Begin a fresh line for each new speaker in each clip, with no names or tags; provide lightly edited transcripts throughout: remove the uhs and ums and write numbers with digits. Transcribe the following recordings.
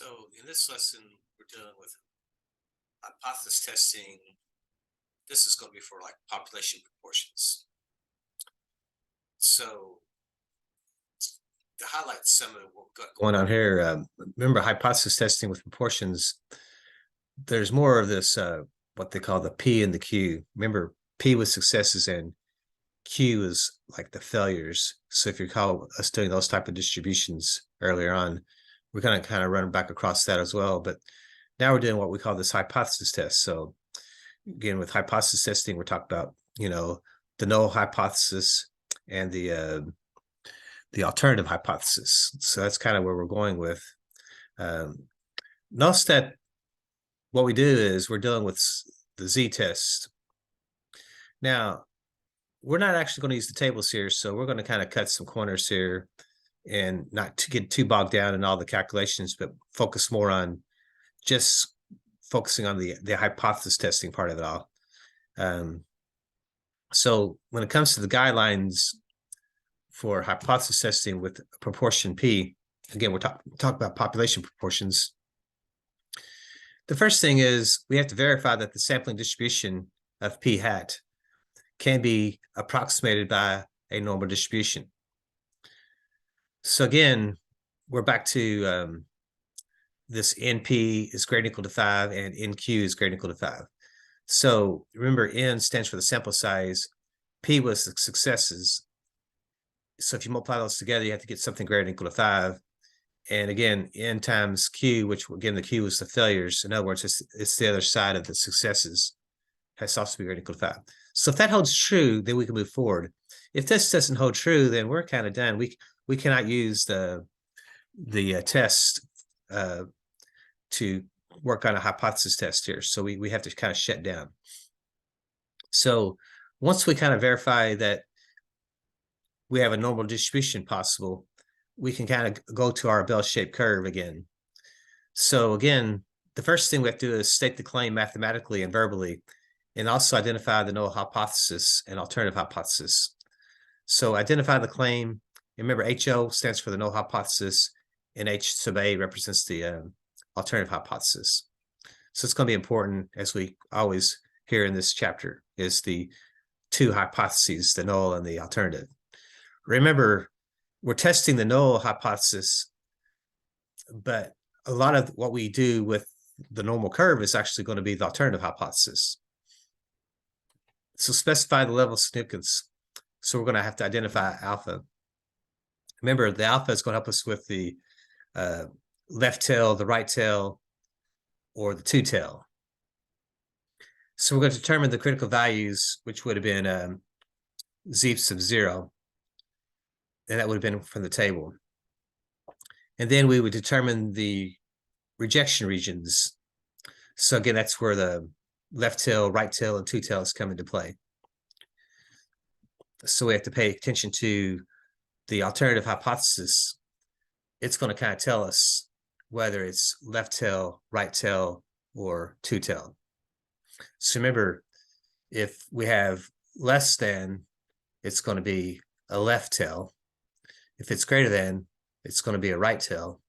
So in this lesson, we're dealing with hypothesis testing. This is going to be for like population proportions. So to highlight some of what we've got going on here, remember hypothesis testing with proportions, there's more of this, what they call the P and the Q. Remember, P was successes and Q is like the failures. So if you recall us doing those type of distributions earlier on, we're going to kind of run back across that as well. But now we're doing what we call this hypothesis test. So again, with hypothesis testing, we're talking about, the null hypothesis and the alternative hypothesis. So that's kind of where we're going with. Notice that what we do is we're dealing with the z-test. Now, we're not actually going to use the tables here, so we're going to kind of cut some corners here and not to get too bogged down in all the calculations, but focus more on just focusing on the hypothesis testing part of it all. So when it comes to the guidelines for hypothesis testing with proportion P, again, we're talking about population proportions. The first thing is we have to verify that the sampling distribution of P hat can be approximated by a normal distribution. So again, we're back to this NP is greater than or equal to 5 and NQ is greater than or equal to 5. So remember, N stands for the sample size, P was the successes. So if you multiply those together, you have to get something greater than or equal to 5. And again, N times Q, which again, the Q is the failures. In other words, it's the other side of the successes, has to also be greater than or equal to 5. So if that holds true, then we can move forward. If this doesn't hold true, then we're kind of done. We cannot use the test to work on a hypothesis test here. So we have to kind of shut down. So once we kind of verify that we have a normal distribution possible, we can kind of go to our bell-shaped curve again. So again, the first thing we have to do is state the claim mathematically and verbally, and also identify the null hypothesis and alternative hypothesis. So identify the claim. Remember, HO stands for the null hypothesis, and H sub A represents the alternative hypothesis. So it's going to be important, as we always hear in this chapter, is the two hypotheses, the null and the alternative. Remember, we're testing the null hypothesis, but a lot of what we do with the normal curve is actually going to be the alternative hypothesis. So specify the level of significance. So we're going to have to identify alpha. Remember, the alpha is going to help us with the left tail, the right tail, or the two tail. So we're going to determine the critical values, which would have been z sub 0. And that would have been from the table. And then we would determine the rejection regions. So again, that's where the left tail, right tail, and two tails come into play. So we have to pay attention to the alternative hypothesis. It's going to kind of tell us whether it's left tail, right tail, or two tail. So remember, if we have less than, it's going to be a left tail. If it's greater than, it's going to be a right tail.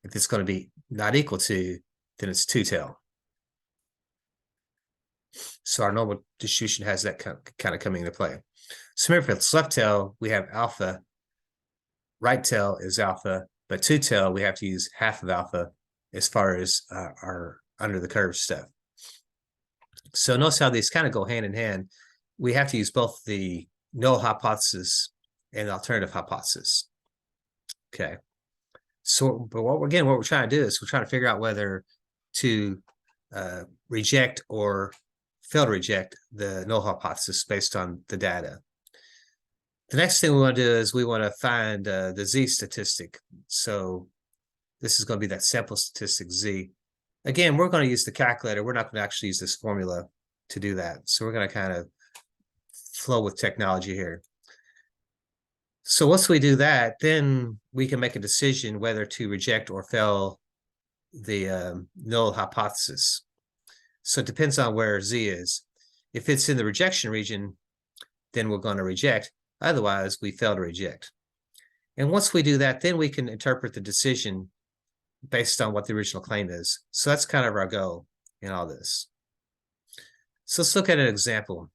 If it's going to be not equal to, then it's two tail. So our normal distribution has that kind of coming into play. So remember, if it's left tail, we have alpha. Right tail is alpha, but two tail, we have to use half of alpha as far as our under the curve stuff. So notice how these kind of go hand in hand. We have to use both the null hypothesis and the alternative hypothesis. Okay. So, but what we're trying to do is we're trying to figure out whether to reject or fail to reject the null hypothesis based on the data. The next thing we want to do is we want to find the z statistic. So this is going to be that sample statistic z. Again, we're going to use the calculator. We're not going to actually use this formula to do that. So we're going to kind of flow with technology here. So once we do that, then we can make a decision whether to reject or fail the null hypothesis. So it depends on where z is. If it's in the rejection region, then we're going to reject. Otherwise, we fail to reject. And once we do that, then we can interpret the decision based on what the original claim is. So that's kind of our goal in all this. So let's look at an example.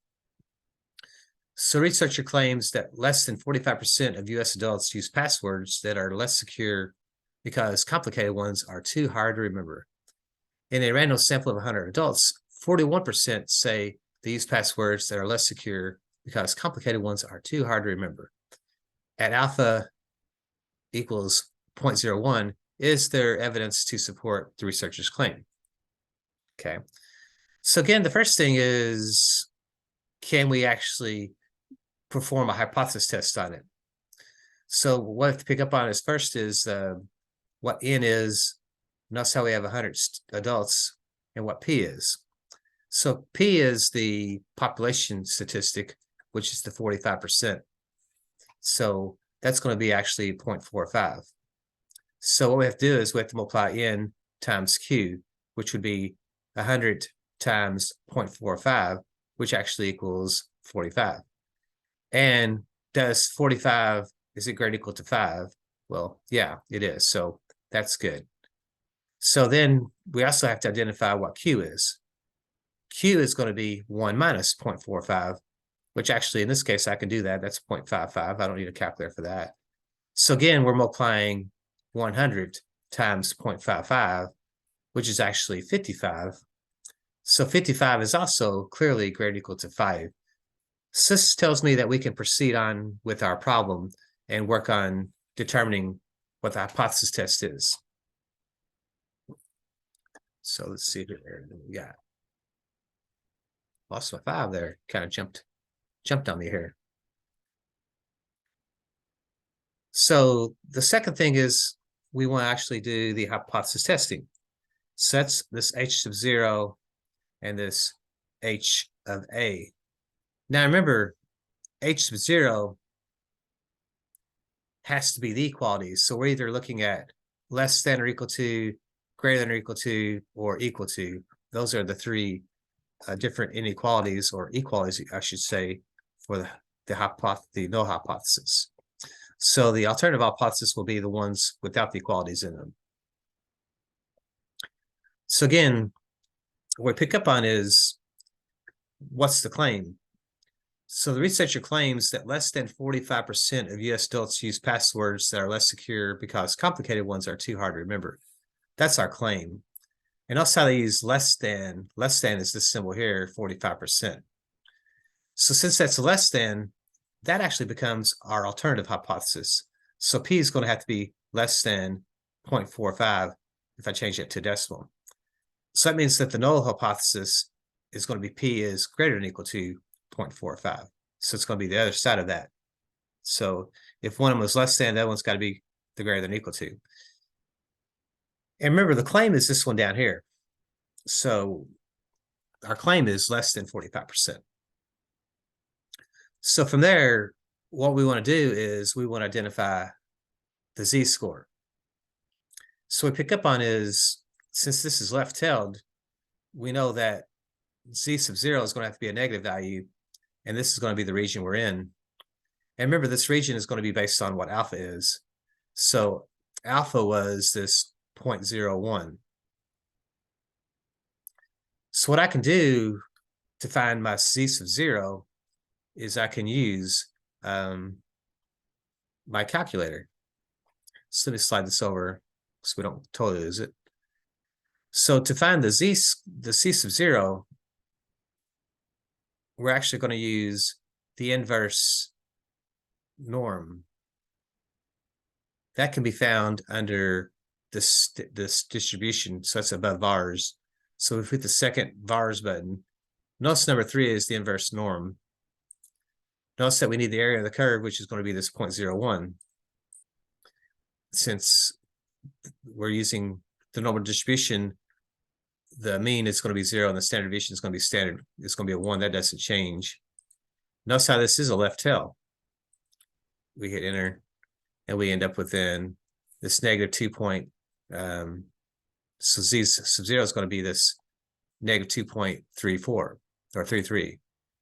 So researcher claims that less than 45% of US adults use passwords that are less secure because complicated ones are too hard to remember. In a random sample of 100 adults, 41% say they use passwords that are less secure because complicated ones are too hard to remember. At alpha equals 0.01, is there evidence to support the researcher's claim? Okay. So again, the first thing is, can we actually perform a hypothesis test on it? So what I have to pick up on is first is what N is. Notice how we have 100 adults and what P is. So P is the population statistic, which is the 45%. So that's going to be actually 0.45. So what we have to do is we have to multiply N times Q, which would be 100 times 0.45, which actually equals 45. And does 45, is it greater or equal to 5? Well, yeah, it is. So that's good. So then we also have to identify what Q is. Q is going to be 1 minus 0.45, which actually in this case I can do that. That's 0.55. I don't need a calculator for that. So again, we're multiplying 100 times 0.55, which is actually 55. So 55 is also clearly greater or equal to 5. So this tells me that we can proceed on with our problem and work on determining what the hypothesis test is. So let's see here. We got lost my 5 there. Kind of jumped on me here. So the second thing is we want to actually do the hypothesis testing. So that's this H sub 0 and this H of A. Now remember, H sub 0 has to be the equalities. So we're either looking at less than or equal to, greater than or equal to, or equal to. Those are the three different inequalities, or equalities, I should say, for the null hypothesis. So the alternative hypothesis will be the ones without the equalities in them. So again, what we pick up on is, what's the claim? So the researcher claims that less than 45% of US adults use passwords that are less secure because complicated ones are too hard to remember. That's our claim. And also how they use less than is this symbol here, 45%. So since that's less than, that actually becomes our alternative hypothesis. So P is going to have to be less than 0.45 if I change it to decimal. So that means that the null hypothesis is going to be P is greater than or equal to 0.45. So it's going to be the other side of that. So if one of them was less than, that one's got to be the greater than or equal to. And remember, the claim is this one down here. So our claim is less than 45%. So from there, what we want to do is we want to identify the z-score. So what we pick up on is, since this is left-tailed, we know that z sub 0 is going to have to be a negative value, and this is going to be the region we're in. And remember, this region is going to be based on what alpha is. So alpha was this 0.01. So what I can do to find my z sub 0 is I can use my calculator. So let me slide this over so we don't totally lose it. So to find the z sub 0, we're actually going to use the inverse norm. That can be found under this distribution, so that's above vars. So if we hit the second vars button, notice number 3 is the inverse norm. Notice that we need the area of the curve, which is going to be this 0.01. Since we're using the normal distribution, the mean is going to be 0 and the standard deviation is going to be standard. It's going to be a 1. That doesn't change. Notice how this is a left tail. We hit enter and we end up within this negative 2 point. So z sub 0 is going to be this negative 2.34 or 33.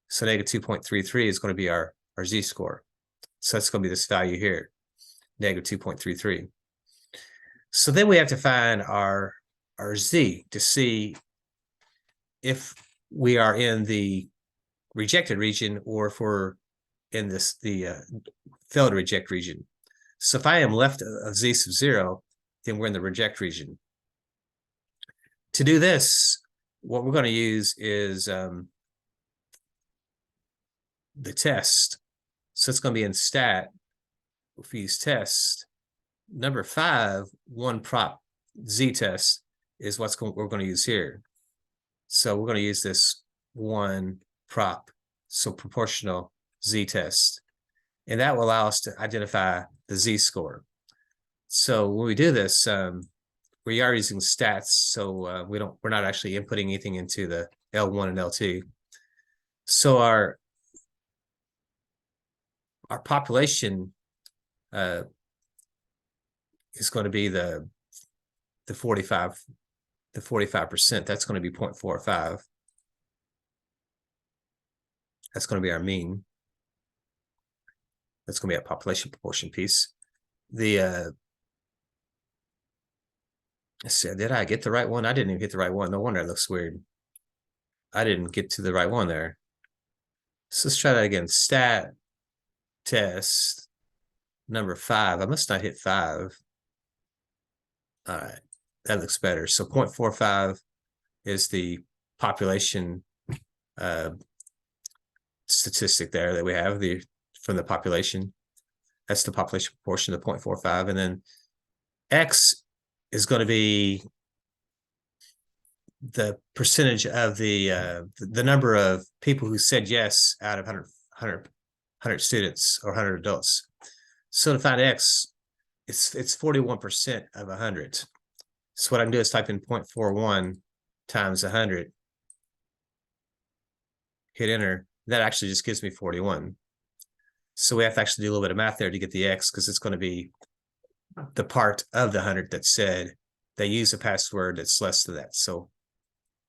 So negative 2.33 is going to be our z-score. So that's going to be this value here, negative 2.33. So then we have to find our Z to see if we are in the rejected region or if we're in the failed to reject region. So if I am left of Z sub 0, then we're in the reject region. To do this, what we're going to use is the test. So it's going to be in stat. If we use test, number 5, one prop Z test is what we're going to use here. So we're going to use this one prop, so proportional Z test. And that will allow us to identify the Z score. So when we do this, we are using stats, so we're not actually inputting anything into the L1 and L2. So our population is going to be the 45%. That's going to be 0.45. That's going to be our mean. That's going to be a population proportion piece. Let's see, did I get the right one? I didn't even hit the right one. No wonder it looks weird. I didn't get to the right one there. So let's try that again. Stat test number 5. I must not hit 5. All right, that looks better. So 0.45 is the population statistic there that we have from the population. That's the population proportion of 0.45. And then X is going to be the percentage of the number of people who said yes out of 100 students or 100 adults. So to find X, it's 41% of 100. So what I can do is type in 0.41 times 100, hit enter. That actually just gives me 41. So we have to actually do a little bit of math there to get the X, because it's going to be the part of the 100 that said they use a password that's less than that. So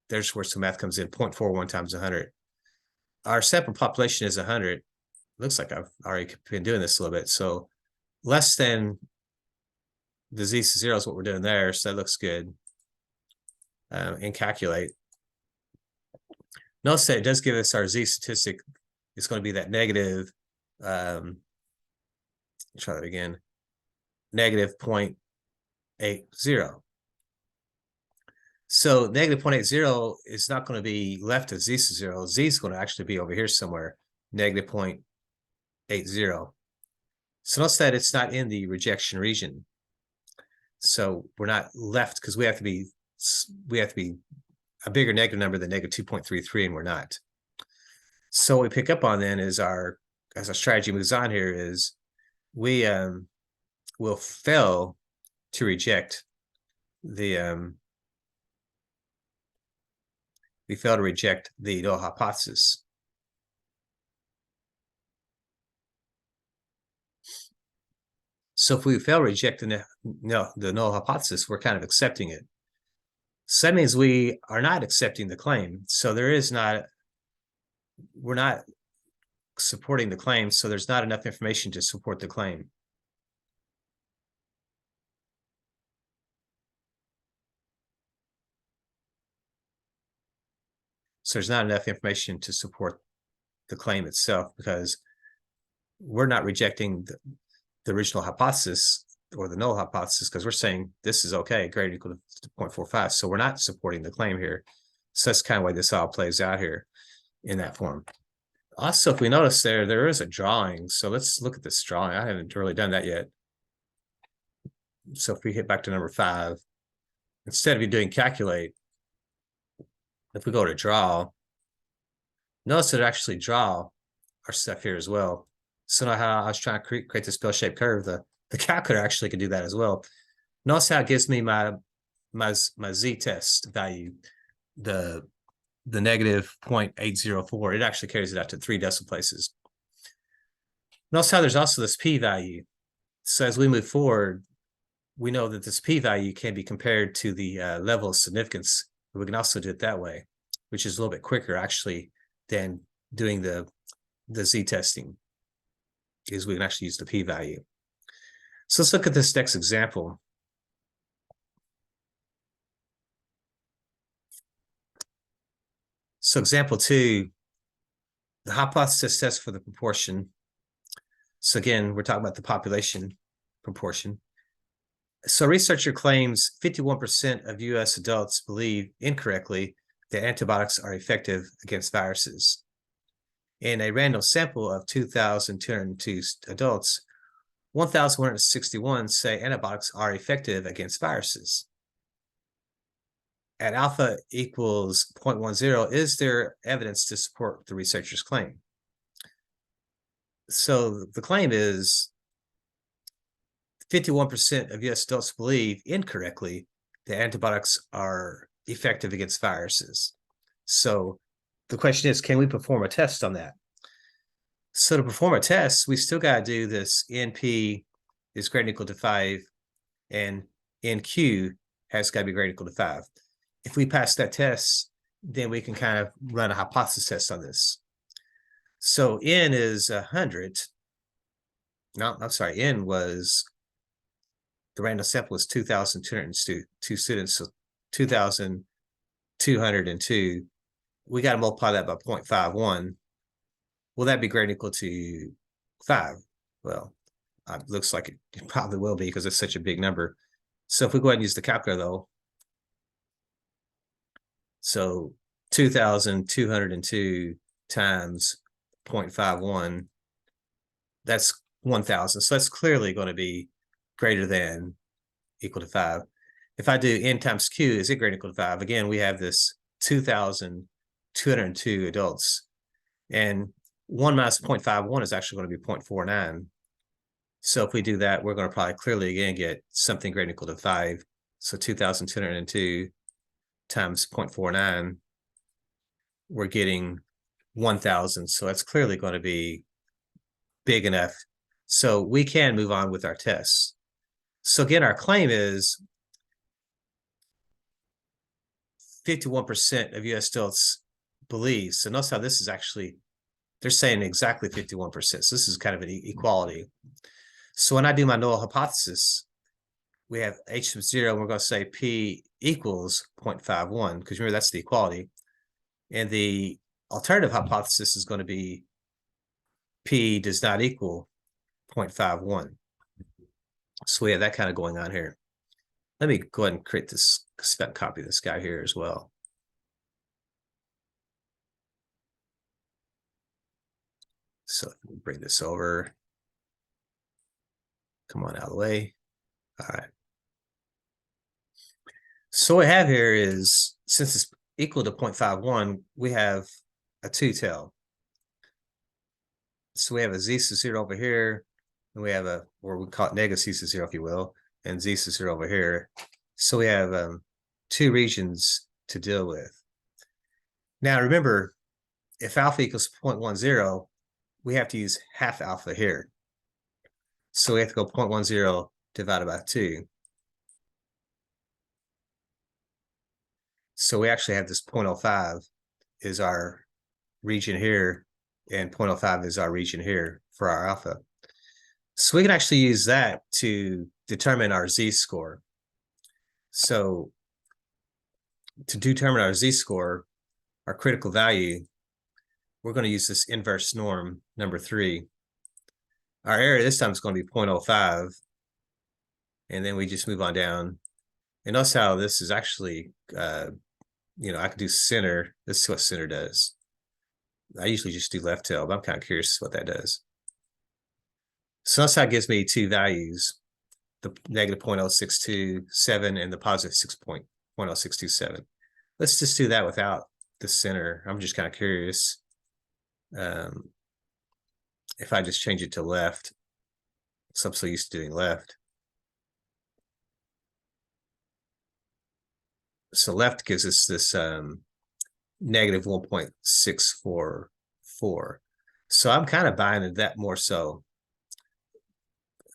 there's where some math comes in. 0.41 times 100. Our sample population is 100. Looks like I've already been doing this a little bit. So less than the Z sub 0 is what we're doing there. So that looks good. And calculate. Notice that it does give us our Z statistic. It's going to be that negative. Try that again. Negative 0.80. So negative 0.80 is not going to be left of Z sub 0. Z is going to actually be over here somewhere. Negative 0.80. So notice that it's not in the rejection region. So we're not left, because we have to be a bigger negative number than negative 2.33, and we're not. So what we pick up on then is as our strategy moves on here is we will fail to reject the null hypothesis. So if we fail to reject the null hypothesis, we're kind of accepting it. So that means we are not accepting the claim. So we're not supporting the claim. So there's not enough information to support the claim. So there's not enough information to support the claim itself, because we're not rejecting the original hypothesis or the null hypothesis, because we're saying this is okay, greater than equal to 0.45. So we're not supporting the claim here. So that's kind of why this all plays out here in that form. Also, if we notice there is a drawing. So let's look at this drawing. I haven't really done that yet. So if we hit back to number 5, instead of doing calculate, if we go to draw, notice that it actually draw our stuff here as well. So now how I was trying to create this bell-shaped curve, the calculator actually can do that as well. Notice how it gives me my Z test value, the negative 0.804. It actually carries it out to 3 decimal places. Notice how there's also this p-value. So as we move forward, we know that this p-value can be compared to the level of significance. But we can also do it that way, which is a little bit quicker actually than doing the Z testing, is we can actually use the p-value. So let's look at this next example. So example 2, the hypothesis test for the proportion. So again, we're talking about the population proportion. So researcher claims 51% of US adults believe incorrectly that antibiotics are effective against viruses. In a random sample of 2,202 adults, 1,161 say antibiotics are effective against viruses. At alpha equals 0.10, is there evidence to support the researcher's claim? So the claim is 51% of US adults believe incorrectly that antibiotics are effective against viruses. So the question is, can we perform a test on that? So to perform a test, we still got to do this NP is greater than or equal to 5, and NQ has got to be greater than or equal to 5. If we pass that test, then we can kind of run a hypothesis test on this. So N is 100. No, I'm sorry, N was, the random sample was 2,202 students, so 2,202. We got to multiply that by 0.51. Will that be greater than or equal to 5? Well, it looks like it probably will be because it's such a big number. So if we go ahead and use the calculator though, so 2,202 times 0.51, that's 1,000. So that's clearly going to be greater than equal to 5. If I do N times Q, is it greater than or equal to 5? Again, we have this 2,202 adults, and 1 minus 0.51 is actually going to be 0.49. So if we do that, we're going to probably clearly again get something greater than or equal to 5. So 2,202 times 0.49, we're getting 1,000. So that's clearly going to be big enough. So we can move on with our tests. So again, our claim is 51% of US adults believe. So notice how this is actually, they're saying exactly 51%. So this is kind of an equality. So when I do my null hypothesis, we have H sub 0, and we're going to say P equals 0.51, because remember, that's the equality. And the alternative hypothesis is going to be P does not equal 0.51. So we have that kind of going on here. Let me go ahead and create this, copy this guy here as well. So bring this over. Come on out of the way. All right. So what we have here is, since it's equal to 0.51, we have a two-tail. So we have a z sub 0 over here, and we have a, or we call it negative c sub 0, if you will, and z sub 0 over here. So we have two regions to deal with. Now remember, if alpha equals 0.10, we have to use half alpha here. So we have to go 0.10 divided by 2. So we actually have this 0.05 is our region here, and 0.05 is our region here for our alpha. So we can actually use that to determine our z-score. So to determine our z-score, our critical value, we're going to use this inverse norm, number 3. Our area this time is going to be 0.05, and then we just move on down. And notice how this is actually, I can do center. This is what center does. I usually just do left tail, but I'm kind of curious what that does. So that's how it gives me two values, the negative 0.0627 and the positive 6.0627. Let's just do that without the center. I'm just kind of curious. If I just change it to left, so I'm so used to doing left. So left gives us this negative 1.644. So I'm kind of buying into that more so.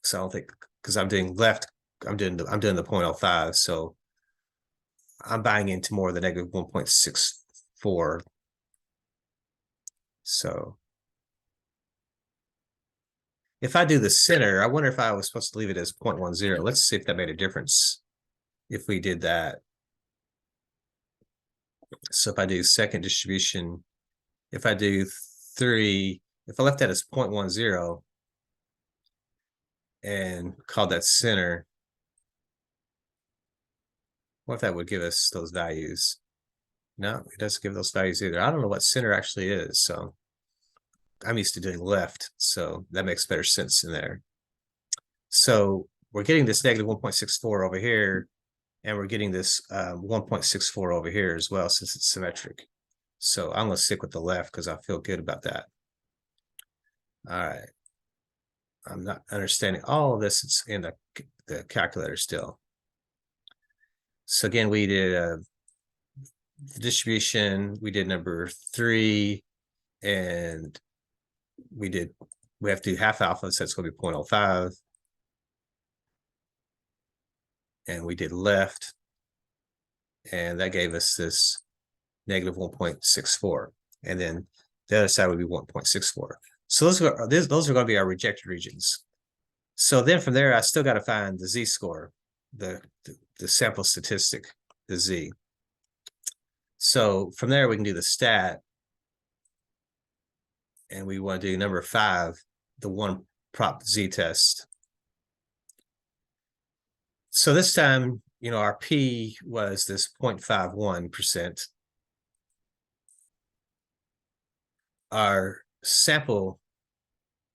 So I don't think, because I'm doing left, I'm doing the 0.05. So I'm buying into more of the negative 1.64. So if I do the center, I wonder if I was supposed to leave it as 0.10. Let's see if that made a difference if we did that. So if I do second distribution, if I do 3, if I left that as 0.10 and call that center, what if that would give us those values? No, it doesn't give those values either. I don't know what center actually is, so I'm used to doing left, so that makes better sense in there. So we're getting this negative 1.64 over here, and we're getting this 1.64 over here as well, since it's symmetric. So I'm going to stick with the left because I feel good about that. All right. I'm not understanding all of this. It's in the calculator still. So again, we did the distribution. We did number 3, and we have to do half alpha, so it's going to be 0.05. And we did left, and that gave us this negative 1.64. And then the other side would be 1.64. So those are going to be our rejected regions. So then from there, I still got to find the z-score, the sample statistic, the z. So from there, we can do the stat. And we want to do number 5, the one prop z-test. So this time, our p was this 0.51%. Our sample,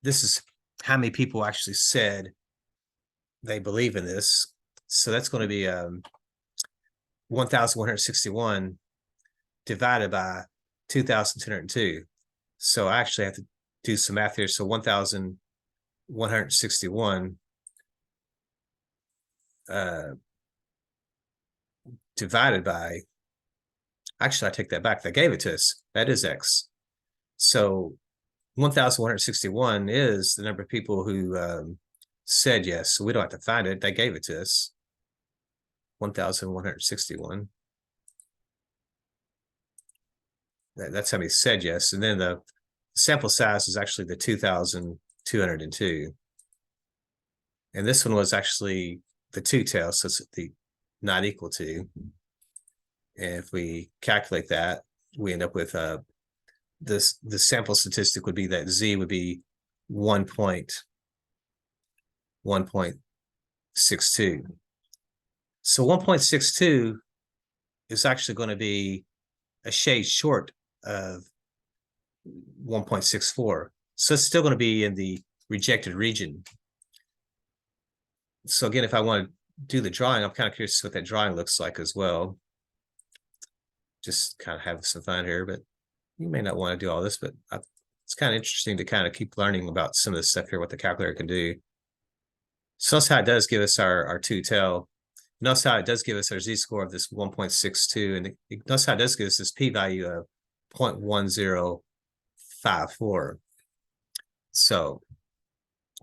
this is how many people actually said they believe in this. So that's going to be 1,161 divided by 2,202. So I actually have to do some math here. So 1,161 divided by, actually I take that back. They gave it to us. That is X. So 1,161 is the number of people who said yes. So we don't have to find it. They gave it to us. 1,161. That's how many said yes. And then the sample size is actually the 2,202. And this one was actually the 2-tail, so it's the not equal to. And if we calculate that, we end up with the sample statistic would be that z would be 1.62. So 1.62 is actually going to be a shade short of 1.64. So it's still going to be in the rejected region. So again, if I want to do the drawing, I'm kind of curious what that drawing looks like as well. Just kind of have some fun here, but you may not want to do all this, but it's kind of interesting to kind of keep learning about some of this stuff here, what the calculator can do. So that's how it does give us our 2-tail. Notice how it does give us our z-score of this 1.62, and notice how it does give us this p-value of 0.1054. So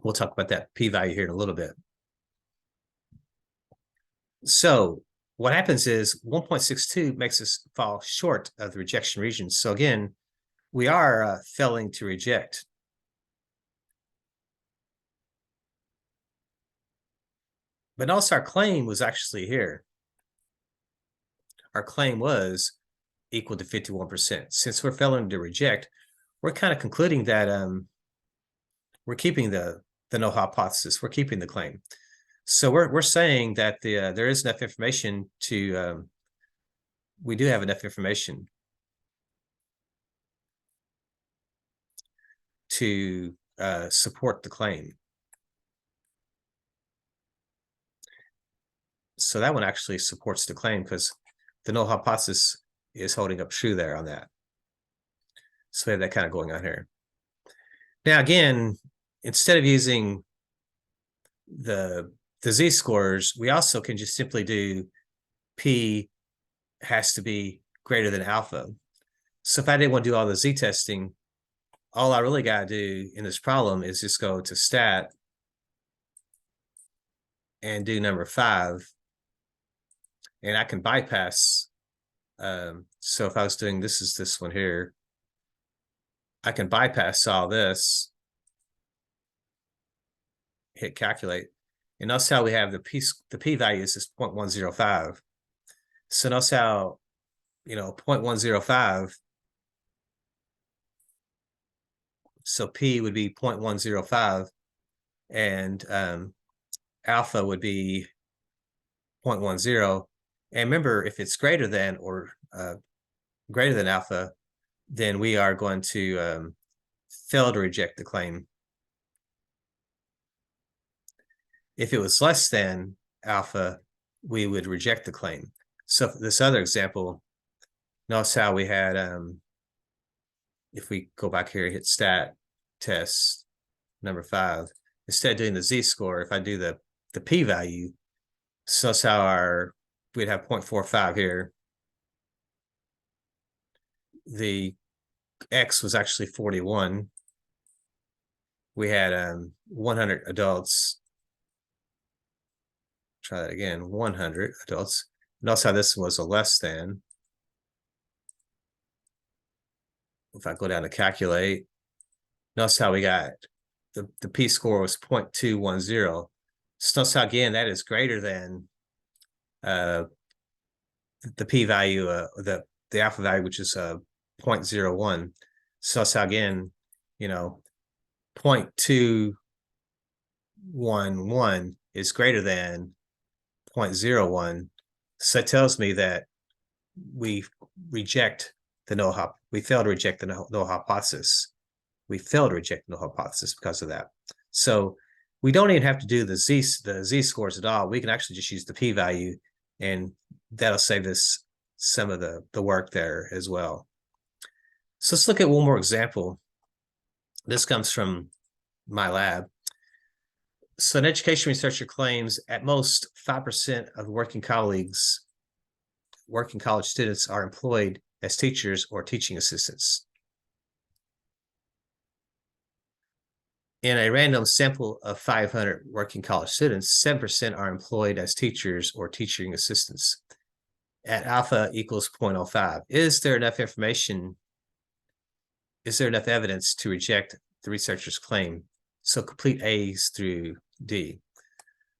we'll talk about that p-value here in a little bit. So what happens is 1.62 makes us fall short of the rejection region. So again, we are failing to reject. But also our claim was actually here. Our claim was equal to 51%. Since we're failing to reject, we're kind of concluding that we're keeping the null hypothesis. We're keeping the claim. So we're saying that there is enough information to we do have enough information to support the claim. So that one actually supports the claim because the null hypothesis is holding up true there on that. So we have that kind of going on here. Now, again, instead of using the z-scores, we also can just simply do p has to be greater than alpha. So if I didn't want to do all the z-testing, all I really got to do in this problem is just go to stat and do number 5. And I can bypass. So if I was doing this one here, I can bypass all this, hit calculate, and notice how we have the p value is 0.105. So notice how 0.105. So P would be 0.105, and alpha would be 0.10. And remember, if it's greater than or greater than alpha, then we are going to fail to reject the claim. If it was less than alpha, we would reject the claim. So for this other example, notice how we had, if we go back here, hit stat test number 5, instead of doing the z-score, if I do the p-value, so that's how we'd have 0.45 here. The X was actually 41. We had 100 adults. Try that again, 100 adults. Notice how this was a less than. If I go down to calculate, notice how we got the p-score was 0.210. So notice how, again, that is greater than the p-value, the alpha value, which is 0.01. So notice how, again, 0.211 is greater than 0.01. So it tells me that we reject the null we fail to reject the null hypothesis. We fail to reject the null hypothesis because of that. So we don't even have to do the z-scores at all. We can actually just use the p-value, and that'll save us some of the work there as well. So let's look at one more example. This comes from my lab. So an education researcher claims at most 5% of working college students are employed as teachers or teaching assistants. In a random sample of 500 working college students, 7% are employed as teachers or teaching assistants at alpha equals 0.05. Is there enough information? Is there enough evidence to reject the researcher's claim? So complete A's through D.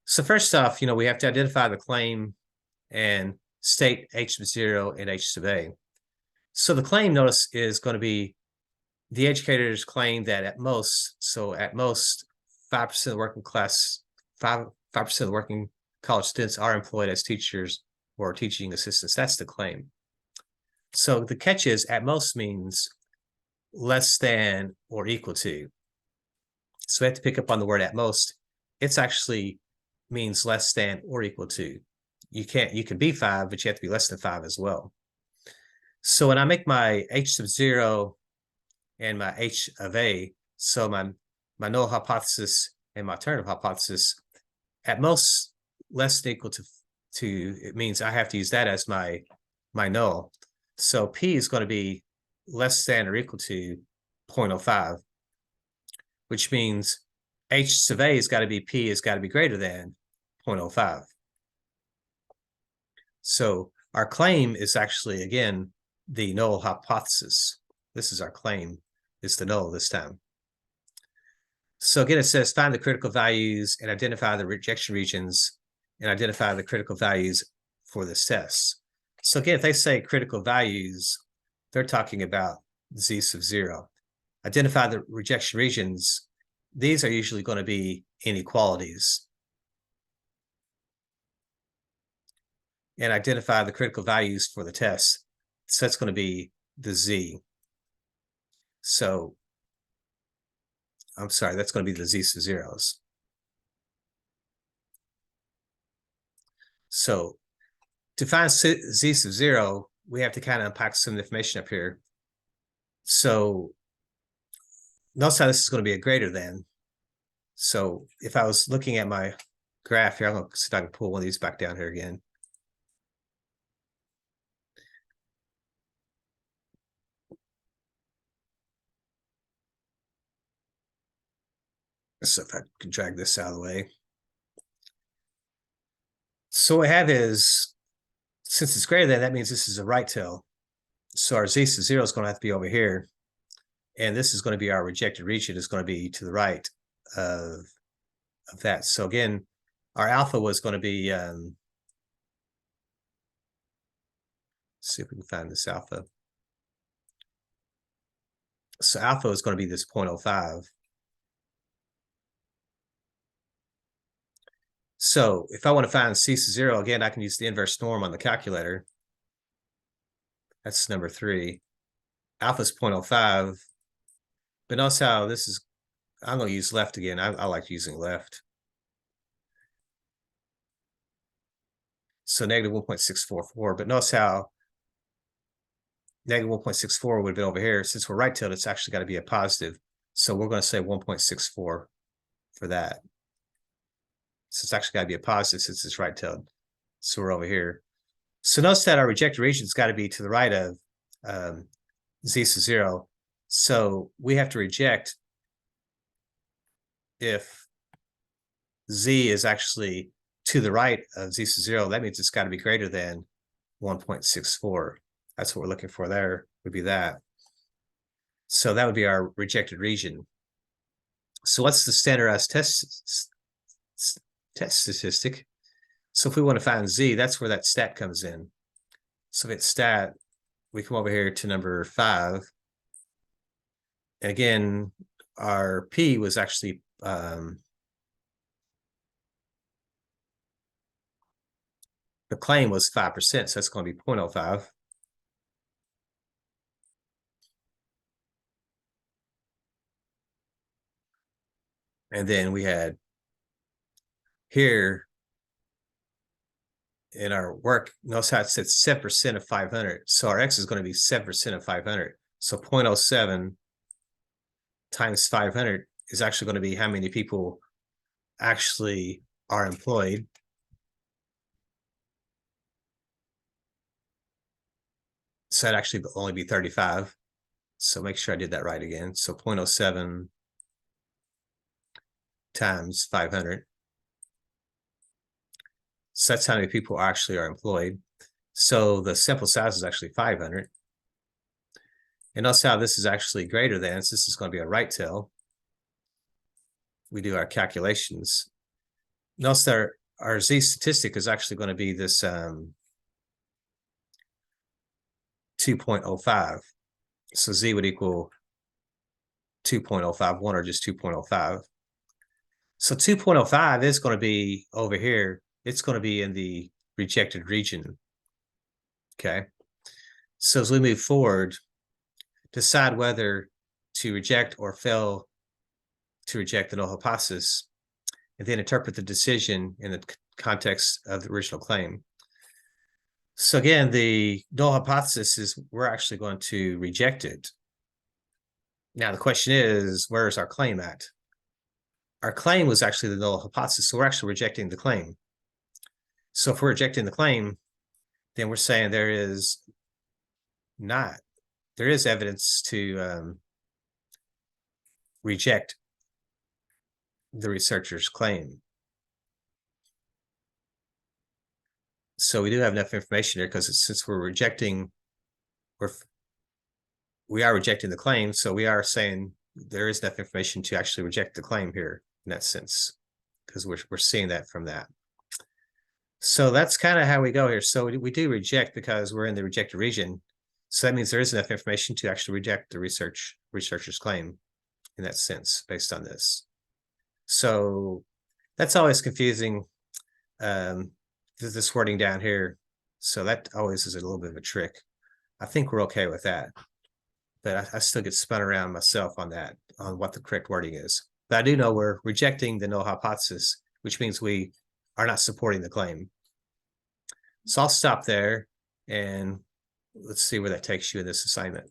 So first off, we have to identify the claim and state H sub 0 and H sub A. So the claim, notice, is going to be the educators claim that at most 5% of the working class, 5% of the working college students are employed as teachers or teaching assistants. That's the claim. So the catch is at most means less than or equal to. So we have to pick up on the word at most. It's actually means less than or equal to. You can be 5, but you have to be less than 5 as well. So when I make my H sub 0 and my H of A, so my null hypothesis and my alternative hypothesis, at most less than equal to, it means I have to use that as my null. So P is going to be less than or equal to 0.05, which means H sub A has got to be P has got to be greater than 0.05. So our claim is actually, again, the null hypothesis. This is our claim. It's the null this time. So again, it says find the critical values and identify the rejection regions and identify the critical values for this test. So again, if they say critical values, they're talking about Z sub 0. Identify the rejection regions. These are usually going to be inequalities. And identify the critical values for the test. So that's going to be the Z. So, I'm sorry, that's going to be the Z sub 0s. So, to find Z sub 0, we have to kind of unpack some information up here. So, notice how this is going to be a greater than. So, if I was looking at my graph here, I'm going to see if I can pull one of these back down here again. So if I can drag this out of the way. So what I have is, since it's greater than, that means this is a right tail. So our Z sub 0 is going to have to be over here. And this is going to be our rejected region, is going to be to the right of that. So again, our alpha was going to be see if we can find this alpha. So alpha is going to be this 0.05. So if I want to find C sub 0, again, I can use the inverse norm on the calculator. That's number 3. Alpha is 0.05. But notice how this is, I'm going to use left again. I like using left. So negative 1.644. But notice how negative 1.64 would have been over here. Since we're right-tailed, it's actually got to be a positive. So we're going to say 1.64 for that. So it's actually got to be a positive since it's right-tailed. So we're over here. So notice that our rejected region's got to be to the right of Z sub 0. So we have to reject if Z is actually to the right of Z sub 0. That means it's got to be greater than 1.64. That's what we're looking for there, would be that. So that would be our rejected region. So what's the standardized test statistic? So if we want to find Z, that's where that stat comes in. So if it's stat, we come over here to number 5. And again, our P was actually the claim was 5%, so that's going to be 0.05. And then we had here in our work, notice how it said 7% of 500. So our X is going to be 7% of 500. So 0.07 times 500 is actually going to be how many people actually are employed. So that'd actually only be 35. So make sure I did that right again. So 0.07 times 500. So that's how many people actually are employed. So the sample size is actually 500. And notice how this is actually greater than, so this is going to be a right tail. We do our calculations. Notice that our Z statistic is actually going to be this 2.05. So Z would equal 2.051 or just 2.05. So 2.05 is going to be over here. It's going to be in the rejected region. Okay. So as we move forward, decide whether to reject or fail to reject the null hypothesis, and then interpret the decision in the context of the original claim. So again, the null hypothesis is we're actually going to reject it. Now the question is, where is our claim at? Our claim was actually the null hypothesis, so we're actually rejecting the claim. So if we're rejecting the claim, then we're saying there is evidence to reject the researcher's claim. So we do have enough information here because since we are rejecting the claim, so we are saying there is enough information to actually reject the claim here in that sense, because we're seeing that from that. So that's kind of how we go here. So we do reject because we're in the rejected region. So that means there is enough information to actually reject the researcher's claim in that sense based on this. So that's always confusing, this wording down here. So that always is a little bit of a trick. I think we're okay with that. But I still get spun around myself on that, on what the correct wording is. But I do know we're rejecting the null hypothesis, which means we are not supporting the claim. So I'll stop there and let's see where that takes you in this assignment.